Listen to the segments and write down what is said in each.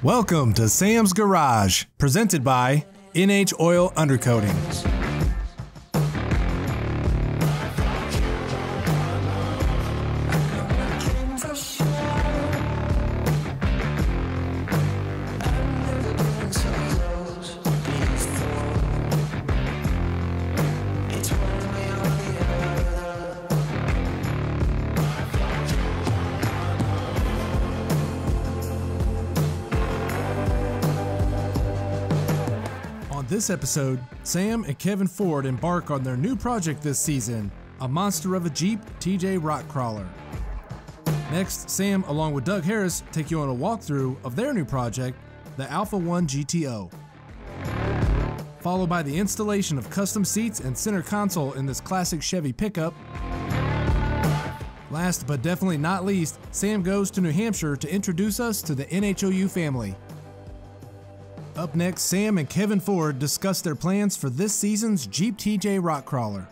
Welcome to Sam's Garage, presented by NH Oil Undercoating. On this episode, Sam and Kevin Ford embark on their new project this season, a monster of a Jeep TJ rock crawler. Next, Sam, along with Doug Harris, take you on a walkthrough of their new project, the Alpha 1 GTO. Followed by the installation of custom seats and center console in this classic Chevy pickup. Last but definitely not least, Sam goes to New Hampshire to introduce us to the NHOU family. Up next, Sam and Kevin Ford discuss their plans for this season's Jeep TJ rock crawler.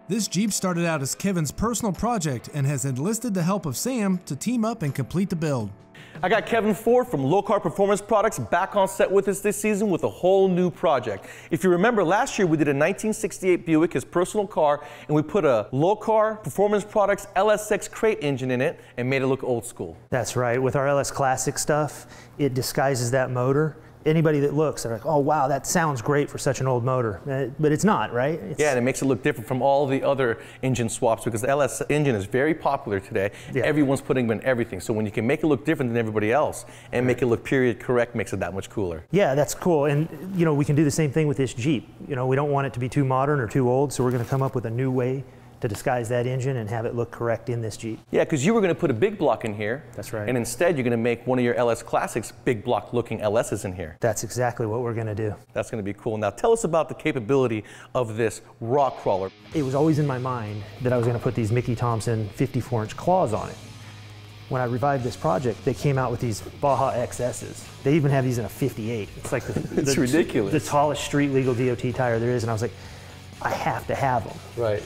This Jeep started out as Kevin's personal project and has enlisted the help of Sam to team up and complete the build. I got Kevin Ford from Low Carb Performance Products back on set with us this season with a whole new project. If you remember, last year we did a 1968 Buick, his personal car, and we put a Low Carb Performance Products LSX crate engine in it and made it look old school. That's right. With our LS Classic stuff, it disguises that motor. Anybody that looks, they're like, oh wow, that sounds great for such an old motor. But it's not, right? Yeah, and it makes it look different from all the other engine swaps because the LS engine is very popular today. Yeah. Everyone's putting them in everything. So when you can make it look different than everybody else and make it look period correct, makes it that much cooler. Yeah, that's cool. And you know, we can do the same thing with this Jeep. You know, we don't want it to be too modern or too old, so we're going to come up with a new way to disguise that engine and have it look correct in this Jeep. Yeah, because you were going to put a big block in here. That's right. And instead you're going to make one of your LS Classics big block looking LSs in here. That's exactly what we're going to do. That's going to be cool. Now tell us about the capability of this rock crawler. It was always in my mind that I was going to put these Mickey Thompson 54-inch claws on it. When I revived this project, they came out with these Baja XSs. They even have these in a 58. It's like it's ridiculous. The tallest street legal DOT tire there is, and I was like, I have to have them. Right.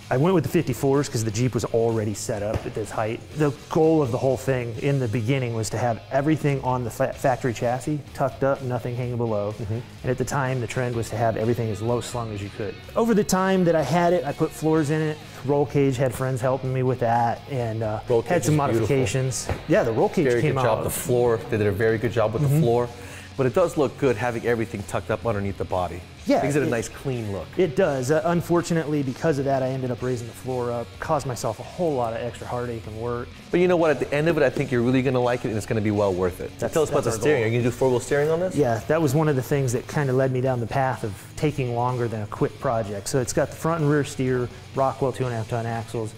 I went with the 54s because the Jeep was already set up at this height. The goal of the whole thing in the beginning was to have everything on the factory chassis tucked up, nothing hanging below. And at the time, the trend was to have everything as low slung as you could. Over the time that I had it, I put floors in it. Roll cage, had friends helping me with that, and had some modifications. Beautiful. Yeah, the roll cage very came good out. Job. The floor, they did a very good job with the floor. But it does look good having everything tucked up underneath the body. Yeah, it gives it a nice clean look. It does. Unfortunately, because of that, I ended up raising the floor up, caused myself a whole lot of extra heartache and work. But you know what? At the end of it, I think you're really going to like it, and it's going to be well worth it. Tell us about the steering. Are you going to do four-wheel steering on this? Yeah, that was one of the things that kind of led me down the path of taking longer than a quick project. So it's got the front and rear steer, Rockwell 2.5-ton axles.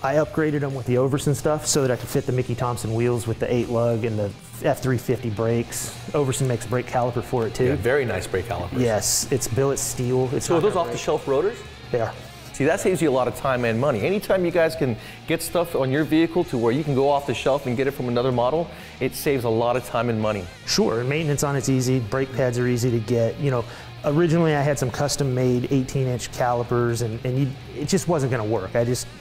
I upgraded them with the Overson stuff so that I could fit the Mickey Thompson wheels with the 8-lug and the F350 brakes. Overson makes a brake caliper for it too. Yeah, very nice brake calipers. Yes, it's billet steel. So are those off-the-shelf rotors? They are. See, that saves you a lot of time and money. Anytime you guys can get stuff on your vehicle to where you can go off the shelf and get it from another model, it saves a lot of time and money. Sure, maintenance on it's easy, brake pads are easy to get. You know, originally I had some custom-made 18-inch calipers, and it just wasn't going to work.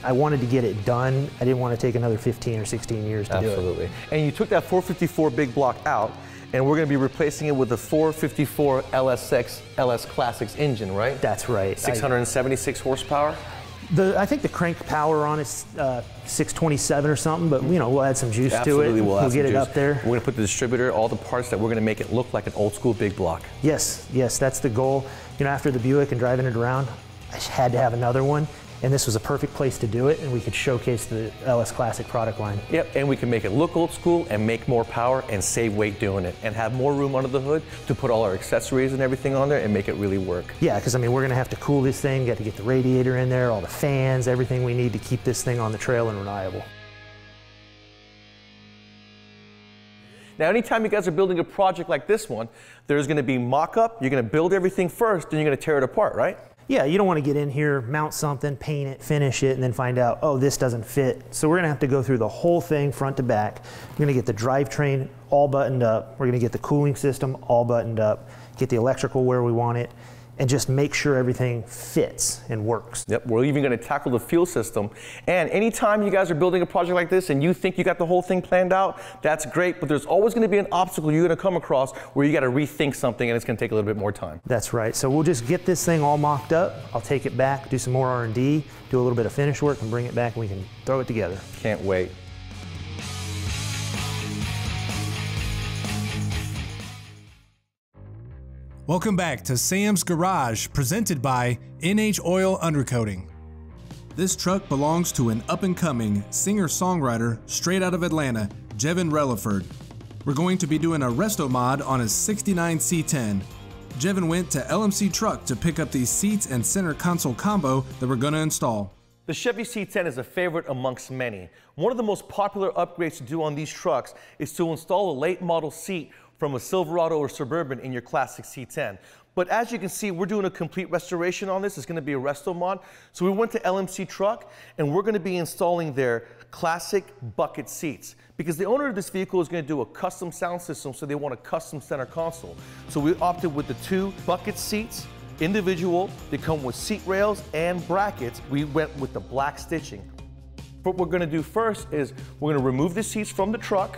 I wanted to get it done. I didn't want to take another 15 or 16 years to do it. Absolutely. And you took that 454 big block out, and we're going to be replacing it with the 454 LSX LS Classics engine, right? That's right. 676 horsepower? I think the crank power on it's 627 or something, but you know, we'll add some juice to it. Absolutely, we'll get it juice up there. We're going to put the distributor, all the parts that we're going to make it look like an old school big block. Yes, yes, that's the goal. You know, after the Buick and driving it around, I just had to have another one, and this was a perfect place to do it, and we could showcase the LS Classic product line. Yep, and we can make it look old school and make more power and save weight doing it and have more room under the hood to put all our accessories and everything on there and make it really work. Yeah, because I mean, we're going to have to cool this thing, got to get the radiator in there, all the fans, everything we need to keep this thing on the trail and reliable. Now, anytime you guys are building a project like this one, there's going to be mock-up, you're going to build everything first, then you're going to tear it apart, right? Yeah, you don't want to get in here, mount something, paint it, finish it, and then find out, oh, this doesn't fit. So we're going to have to go through the whole thing front to back. We're going to get the drivetrain all buttoned up. We're going to get the cooling system all buttoned up, get the electrical where we want it, and just make sure everything fits and works. Yep, we're even going to tackle the fuel system. And anytime you guys are building a project like this and you think you got the whole thing planned out, that's great, but there's always going to be an obstacle you're going to come across where you got to rethink something and it's going to take a little bit more time. That's right. So we'll just get this thing all mocked up. I'll take it back, do some more R&D, do a little bit of finish work, and bring it back and we can throw it together. Can't wait. Welcome back to Sam's Garage, presented by NH Oil Undercoating. This truck belongs to an up-and-coming singer-songwriter straight out of Atlanta, Jevin Relaford. We're going to be doing a resto mod on his '69 C10. Jevin went to LMC Truck to pick up these seats and center console combo that we're going to install. The Chevy C10 is a favorite amongst many. One of the most popular upgrades to do on these trucks is to install a late model seat from a Silverado or Suburban in your classic C10. But as you can see, we're doing a complete restoration on this. It's going to be a resto mod. So we went to LMC Truck and we're going to be installing their classic bucket seats because the owner of this vehicle is going to do a custom sound system, so they want a custom center console. So we opted with the 2 bucket seats, individual. They come with seat rails and brackets. We went with the black stitching. What we're going to do first is we're going to remove the seats from the truck,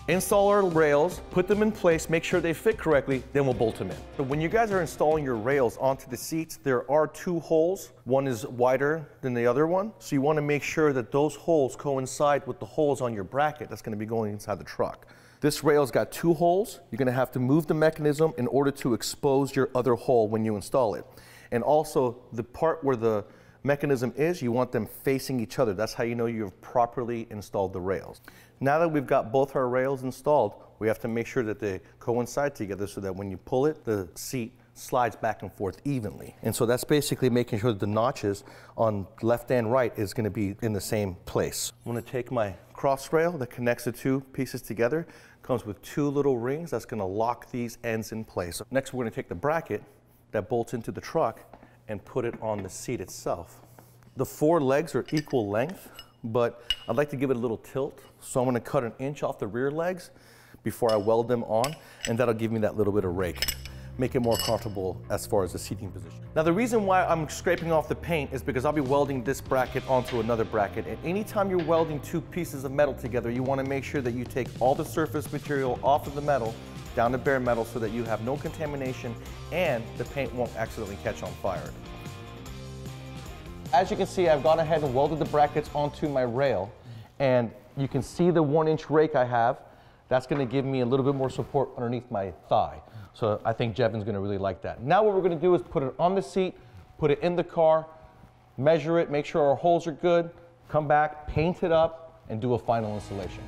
install our rails, put them in place, make sure they fit correctly, then we'll bolt them in. So when you guys are installing your rails onto the seats, there are 2 holes. One is wider than the other one. So you want to make sure that those holes coincide with the holes on your bracket that's going to be going inside the truck. This rail's got 2 holes. You're going to have to move the mechanism in order to expose your other hole when you install it. And also the part where the mechanism is, you want them facing each other. That's how you know you've properly installed the rails. Now that we've got both our rails installed, we have to make sure that they coincide together so that when you pull it, the seat slides back and forth evenly. And so that's basically making sure that the notches on left and right is going to be in the same place. I'm going to take my cross rail that connects the 2 pieces together, comes with 2 little rings that's going to lock these ends in place. Next, we're going to take the bracket that bolts into the truck and put it on the seat itself. The 4 legs are equal length, but I'd like to give it a little tilt. So I'm going to cut 1 inch off the rear legs before I weld them on, and that'll give me that little bit of rake. Make it more comfortable as far as the seating position. Now the reason why I'm scraping off the paint is because I'll be welding this bracket onto another bracket. And anytime you're welding 2 pieces of metal together, you want to make sure that you take all the surface material off of the metal down to bare metal so that you have no contamination and the paint won't accidentally catch on fire. As you can see, I've gone ahead and welded the brackets onto my rail, and you can see the 1-inch rake I have. That's going to give me a little bit more support underneath my thigh. So I think Jevin's going to really like that. Now what we're going to do is put it on the seat, put it in the car, measure it, make sure our holes are good, come back, paint it up, and do a final installation.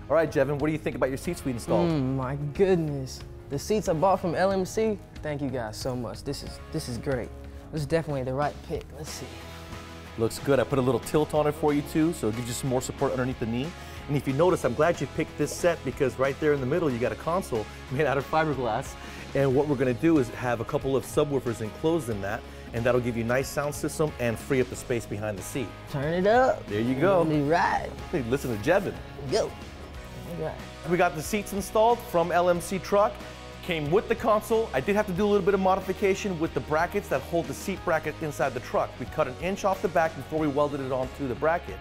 All right, Jevin, what do you think about your seats we installed? My goodness. The seats I bought from LMC, thank you guys so much. This is great. This is definitely the right pick. Let's see. Looks good. I put a little tilt on it for you too, so it gives you some more support underneath the knee. And if you notice, I'm glad you picked this set because right there in the middle, you got a console made out of fiberglass. And what we're gonna do is have a couple of subwoofers enclosed in that, and that'll give you a nice sound system and free up the space behind the seat. Turn it up. There you go. Let me ride. Hey, listen to Jevin. Go. All right. We got the seats installed from LMC Truck. Came with the console. I did have to do a little bit of modification with the brackets that hold the seat bracket inside the truck. We cut 1 inch off the back before we welded it onto the bracket.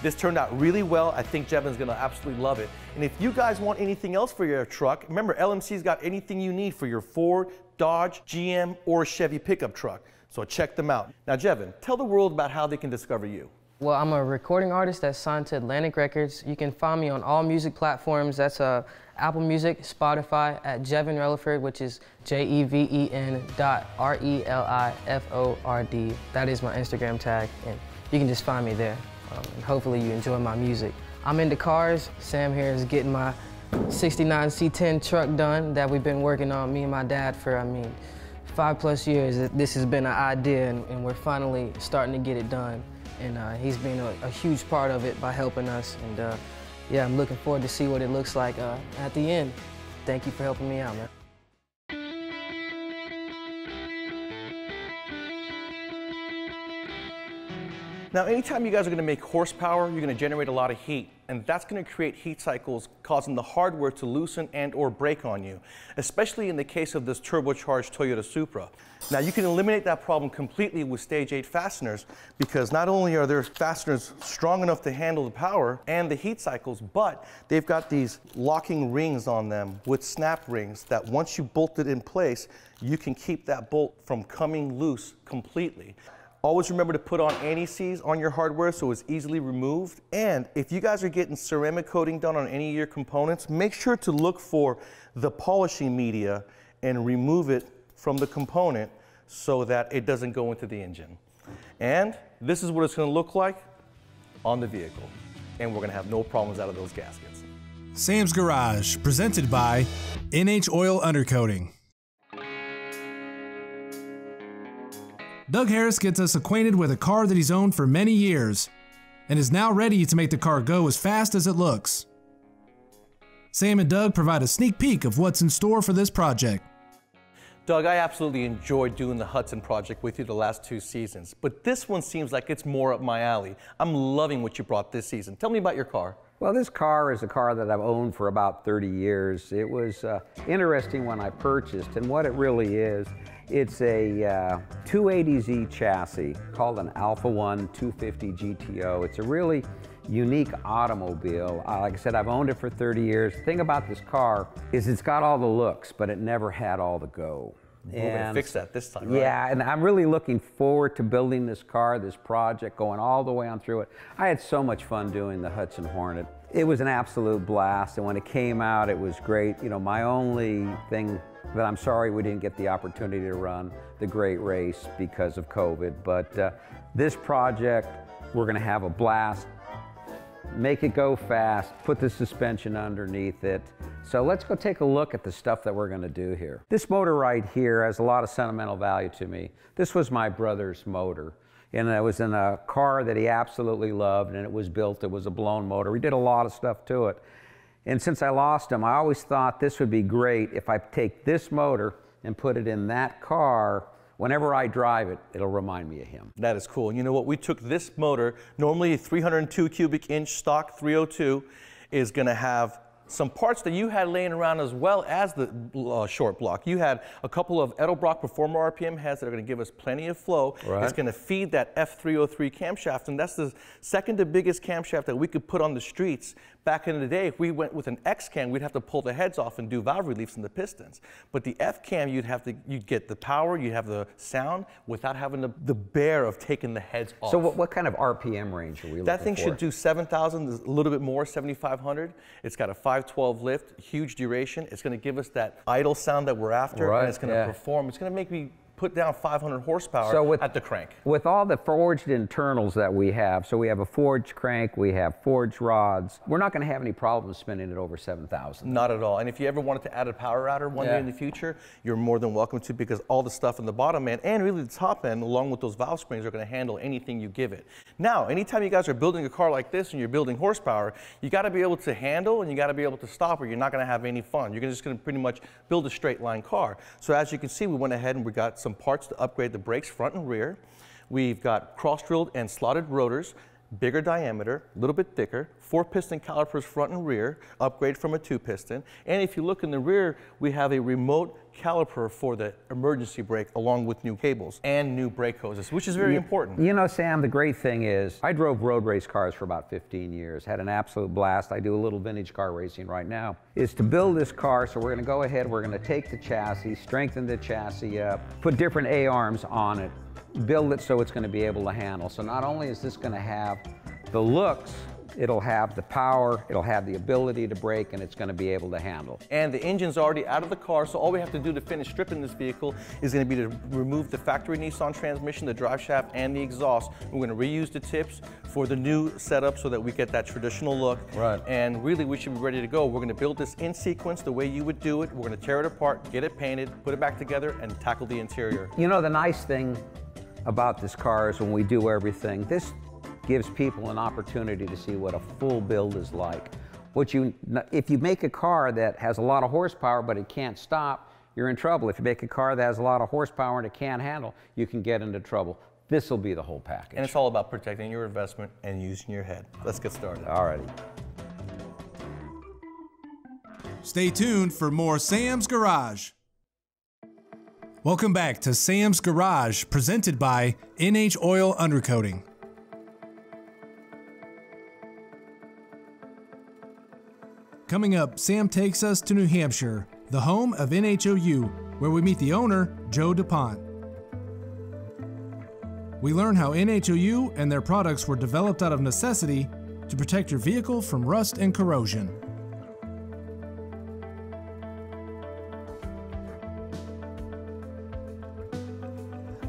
This turned out really well. I think Jevin's gonna absolutely love it. And if you guys want anything else for your truck, remember LMC's got anything you need for your Ford, Dodge, GM, or Chevy pickup truck. So check them out. Now Jevin, tell the world about how they can discover you. Well, I'm a recording artist that's signed to Atlantic Records. You can find me on all music platforms. That's Apple Music, Spotify, at Jevin Relaford, which is JEVEN.RELIFORD. That is my Instagram tag, and you can just find me there. And hopefully you enjoy my music. I'm into cars. Sam here is getting my '69 C10 truck done that we've been working on, me and my dad, for, 5+ years. This has been an idea, and we're finally starting to get it done. And he's been a huge part of it by helping us. And yeah, I'm looking forward to see what it looks like at the end. Thank you for helping me out, man. Now, anytime you guys are going to make horsepower, you're going to generate a lot of heat, and that's going to create heat cycles causing the hardware to loosen and or break on you, especially in the case of this turbocharged Toyota Supra. Now, you can eliminate that problem completely with Stage 8 fasteners, because not only are their fasteners strong enough to handle the power and the heat cycles, but they've got these locking rings on them with snap rings that once you bolt it in place, you can keep that bolt from coming loose completely. Always remember to put on anti-seize on your hardware so it's easily removed. And if you guys are getting ceramic coating done on any of your components, make sure to look for the polishing media and remove it from the component so that it doesn't go into the engine. And this is what it's going to look like on the vehicle. And we're going to have no problems out of those gaskets. Sam's Garage, presented by NH Oil Undercoating. Doug Harris gets us acquainted with a car that he's owned for many years and is now ready to make the car go as fast as it looks. Sam and Doug provide a sneak peek of what's in store for this project. Doug, I absolutely enjoyed doing the Hudson project with you the last 2 seasons, but this one seems like it's more up my alley. I'm loving what you brought this season. Tell me about your car. Well, this car is a car that I've owned for about 30 years. It was interesting when I purchased, and what it really is, it's a 280Z chassis called an Alpha 1 250 GTO. It's a really unique automobile. Like I said, I've owned it for 30 years. The thing about this car is it's got all the looks, but it never had all the go. We're going to fix that this time, right? Yeah, and I'm really looking forward to building this car, this project, going all the way on through it. I had so much fun doing the Hudson Hornet. It was an absolute blast, and when it came out, it was great. You know, my only thing that I'm sorry we didn't get the opportunity to run the great race because of COVID, but this project, we're going to have a blast. Make it go fast, put the suspension underneath it. So let's go take a look at the stuff that we're going to do here. This motor right here has a lot of sentimental value to me. This was my brother's motor, and it was in a car that he absolutely loved, and it was built, it was a blown motor. We did a lot of stuff to it. And since I lost him, I always thought this would be great if I take this motor and put it in that car. Whenever I drive it, it'll remind me of him. That is cool. You know what? We took this motor, normally a 302 cubic inch stock 302, is going to have some parts that you had laying around as well as the short block. You had a couple of Edelbrock Performer RPM heads that are going to give us plenty of flow. Right. It's going to feed that F303 camshaft, and that's the second to biggest camshaft that we could put on the streets. Back in the day, if we went with an X cam, we'd have to pull the heads off and do valve reliefs in the pistons. But the F cam, you'd get the power, you'd have the sound without having the bear of taking the heads off. So what kind of RPM range are we looking for? That thing should do 7,000, a little bit more, 7,500. It's got a 512 lift, huge duration. It's going to give us that idle sound that we're after, and it's going to perform. It's going to make me put down 500 horsepower at the crank. With all the forged internals that we have, so we have a forged crank, we have forged rods, we're not going to have any problems spinning it over 7,000. Not at all. And if you ever wanted to add a power adder one day in the future, you're more than welcome to, because all the stuff in the bottom end and really the top end, along with those valve springs, are going to handle anything you give it. Now, anytime you guys are building a car like this and you're building horsepower, you got to be able to handle and you got to be able to stop, or you're not going to have any fun. You're just going to pretty much build a straight line car. So as you can see, we went ahead and we got some parts to upgrade the brakes front and rear. We've got cross-drilled and slotted rotors, bigger diameter, a little bit thicker, 4-piston calipers front and rear, upgrade from a 2-piston. And if you look in the rear, we have a remote caliper for the emergency brake, along with new cables and new brake hoses, which is very important. You know, Sam, the great thing is, I drove road race cars for about 15 years, had an absolute blast. I do a little vintage car racing right now. Is to build this car, so we're going to go ahead, we're going to take the chassis, strengthen the chassis up, put different A-arms on it, build it so it's going to be able to handle. So not only is this going to have the looks, it'll have the power, it'll have the ability to brake, and it's going to be able to handle. And the engine's already out of the car, so all we have to do to finish stripping this vehicle is going to be to remove the factory Nissan transmission, the drive shaft, and the exhaust. We're going to reuse the tips for the new setup so that we get that traditional look. Right. And really, we should be ready to go. We're going to build this in sequence the way you would do it. We're going to tear it apart, get it painted, put it back together, and tackle the interior. You know, the nice thing about this car is when we do everything, this gives people an opportunity to see what a full build is like. If you make a car that has a lot of horsepower but it can't stop, you're in trouble. If you make a car that has a lot of horsepower and it can't handle, you can get into trouble. this will be the whole package. And it's all about protecting your investment and using your head. Let's get started. Alrighty. Stay tuned for more Sam's Garage. Welcome back to Sam's Garage, presented by NH Oil Undercoating. Coming up, Sam takes us to New Hampshire, the home of NHOU, where we meet the owner, Joe DuPont. We learn how NHOU and their products were developed out of necessity to protect your vehicle from rust and corrosion.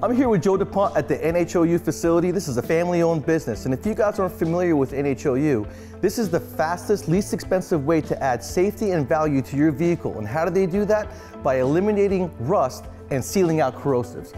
I'm here with Joe DuPont at the NHOU facility. This is a family-owned business, and if you guys aren't familiar with NHOU, this is the fastest, least expensive way to add safety and value to your vehicle. And how do they do that? By eliminating rust and sealing out corrosives.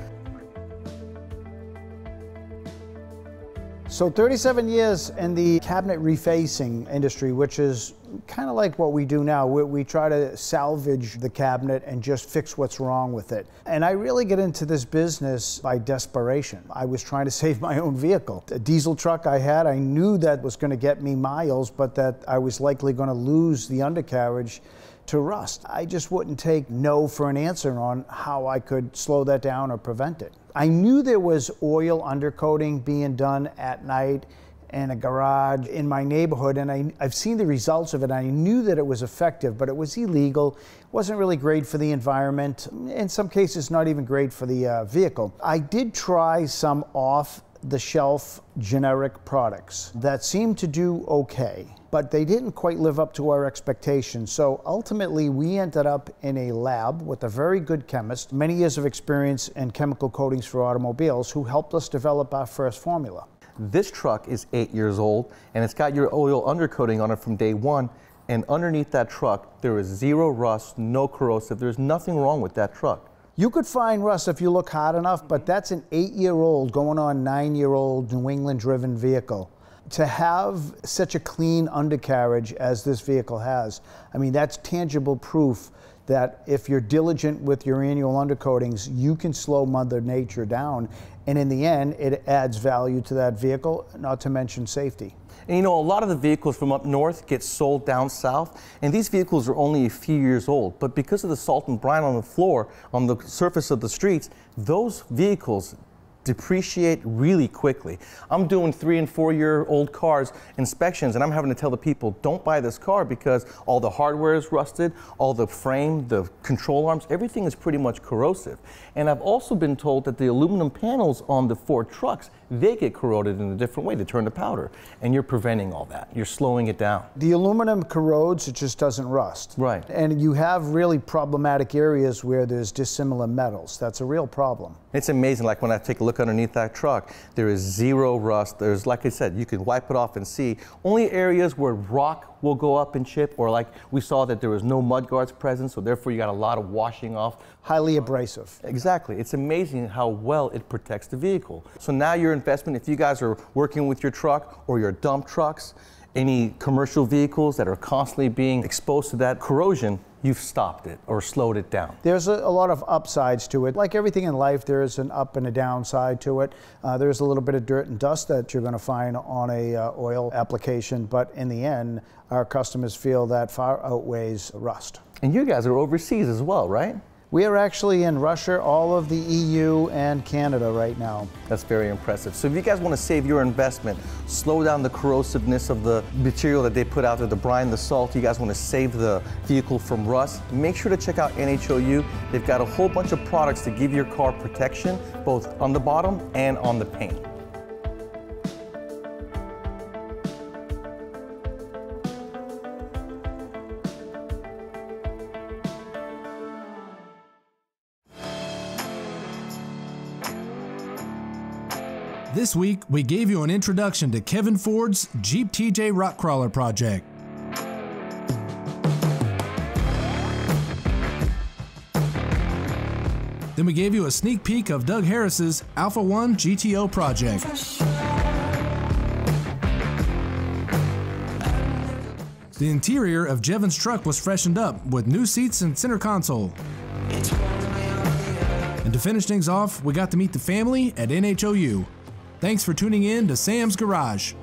So 37 years in the cabinet refacing industry, which is kind of like what we do now. We try to salvage the cabinet and just fix what's wrong with it. And I really get into this business by desperation. I was trying to save my own vehicle. A diesel truck I had, I knew that was going to get me miles, but that I was likely going to lose the undercarriage to rust. I just wouldn't take no for an answer on how I could slow that down or prevent it. I knew there was oil undercoating being done at night in a garage in my neighborhood, and I've seen the results of it. I knew that it was effective, but it was illegal. It wasn't really great for the environment. In some cases, not even great for the vehicle. I did try some off-the-shelf generic products that seemed to do okay, but they didn't quite live up to our expectations. So ultimately, we ended up in a lab with a very good chemist, many years of experience in chemical coatings for automobiles, who helped us develop our first formula. This truck is 8 years old, and it's got your oil undercoating on it from day one. And underneath that truck, there is zero rust, no corrosive. There's nothing wrong with that truck. You could find rust if you look hard enough, but that's an 8-year-old going on 9-year-old New England driven vehicle. To have such a clean undercarriage as this vehicle has, I mean, that's tangible proof that if you're diligent with your annual undercoatings, you can slow Mother Nature down. And in the end, it adds value to that vehicle, not to mention safety. And you know, a lot of the vehicles from up north get sold down south, and these vehicles are only a few years old. But because of the salt and brine on the floor, on the surface of the streets, those vehicles depreciate really quickly. I'm doing 3- and 4-year-old cars inspections, and I'm having to tell the people, don't buy this car because all the hardware is rusted, all the frame, the control arms, everything is pretty much corrosive. And I've also been told that the aluminum panels on the Ford trucks, they get corroded in a different way. They turn to powder, and you're preventing all that. You're slowing it down. The aluminum corrodes, it just doesn't rust. Right. And you have really problematic areas where there's dissimilar metals. That's a real problem. It's amazing, like when I take a look underneath that truck, there is zero rust. There's, like I said, you can wipe it off and see. Only areas where rock will go up and chip, or like we saw that there was no mud guards present, so therefore you got a lot of washing off. Highly abrasive. Exactly. It's amazing how well it protects the vehicle. So now your investment, if you guys are working with your truck or your dump trucks, any commercial vehicles that are constantly being exposed to that corrosion, you've stopped it or slowed it down. There's a lot of upsides to it. Like everything in life, there is an up and a downside to it. There's a little bit of dirt and dust that you're going to find on a oil application, but in the end, our customers feel that far outweighs rust. And you guys are overseas as well, right? We are actually in Russia, all of the EU, and Canada right now. That's very impressive. So if you guys want to save your investment, slow down the corrosiveness of the material that they put out there, the brine, the salt, you guys want to save the vehicle from rust, make sure to check out NHOU. They've got a whole bunch of products to give your car protection, both on the bottom and on the paint. This week, we gave you an introduction to Kevin Ford's Jeep TJ Rock Crawler project. Then we gave you a sneak peek of Doug Harris's Alpha 1 GTO project. The interior of Jevon's truck was freshened up with new seats and center console. And And to finish things off, we got to meet the family at NHOU. Thanks for tuning in to Sam's Garage.